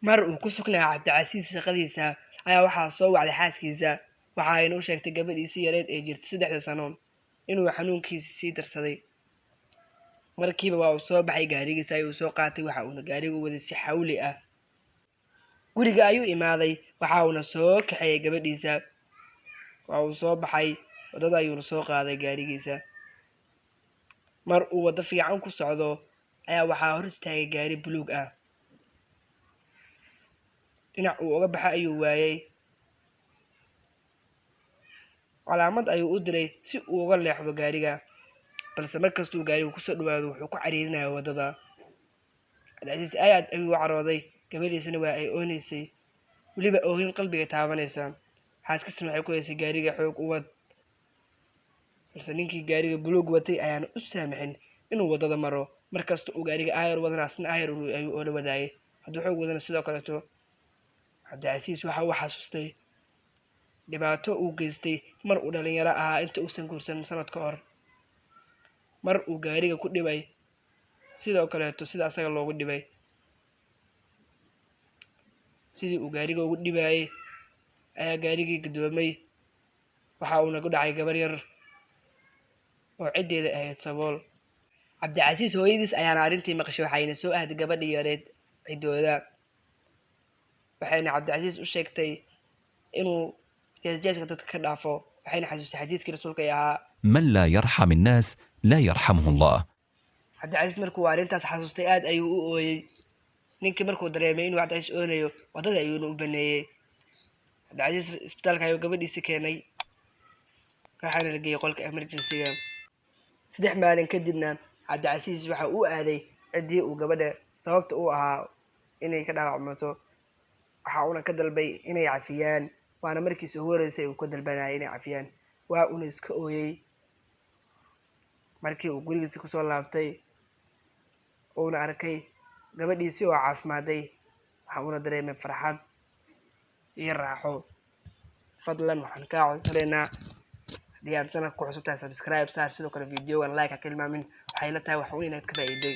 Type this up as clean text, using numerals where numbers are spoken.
mar uu ku sugnaa Cabdicasiis shaqadiisa ayaa waxaa soo wacday xaaskiisa waxa ayna u sheegtay gabadhiisii yareed ee jirtay 3 sano inuu xanuunkiisa sii darsaday. markiiba waa uu soo baxay gaarigiisa ayuu soo qaatay waxa uuna gaariga u waday si xawli ah. guriga ayuu imaaday waxa uuna soo kaxeeyay gabadhiisa. waa uu soo baxay wadada ayuuna soo qaaday gaarigiisa. mar uu wada fiican ku socdo ayaa waxaa hor istaagay gaari buluug ah. dhinac uu uga baxay ayuu waayay. calaamad ayuu u diray si uu uga leexdo gaariga, balse markastuu gaarigu ku soo dhawaado wuxuu ku cariirinayaa wadada. Cabdicasiis aad ayuu u carooday, gabadhiisana waa ay ooneysay, weliba oohin qalbiga taabanaysa. xaaskiisana waxay ku haysay gaariga xoog u wad, balse ninkii gaariga buluug watay ayaana u saamaxin inuu wadada maro. markasta uu gaariga aayar wadana asna aayar ayuu oola wadaayay, hadduu xoog wadana sidoo kaleeto. Cabdicasiis waxa uu xasuustay dhibaato uu geystay mar uu dhalinyaro ahaa inta uusan guursan sanad ka hor. mar uu gaariga ku dhibay sidoo kaleeto sida asaga loogu dhibay. sidii uu gaariga ugu dhibayay ayaa gaarigii gadoomay, waxa uuna ku dhacay gabar yar oo ciddeeda ahayd sabool. Cabdicasiis hooyadiis ayaana arrintii maqashay waxayna soo aaday gabadhii yareed ciddooda. waxayna Cabdicasiis u sheegtay inuu jeesjeeska dadka ka dhaafo, waxayna xasuustay xadiidkii rasuulka ee ahaa من لا يرحم الناس لا يرحمه الله. Cabdicasiis markuu arrintaas xasuustay aad ayuu u ooyay. ninkii markuu dareemay inuu Cabdicasiis oonayo wadada ayuuna u baneeyay. Cabdicasiis isbitaalka ayuu gabadhiisa keenay, waxaana la geeyay qolka emergency-ga. 3 maalin kadibna Cabdicasiis waxa uu aaday ciddii uu gabadha sababta u ahaa inay ka dhaawacmato. waxa uuna ka dalbay inay cafiyaan, waana markiisa ugu horeysay uu ka dalbanayay inay cafiyaan. waa uuna iska ooyay. markii uu gurigiisa kusoo laabtay uuna arkay gabadhiisii oo caafimaaday waxa uuna dareemay farxad iyo raaxo. fadlan waxaan kaa codsanaynaa haddii aad channelka ku cusub tahay subscribe saar, sidoo kale videogan like ha ka hilmaamin. waxay la tahay wax weyn inaad ka faa'iiday.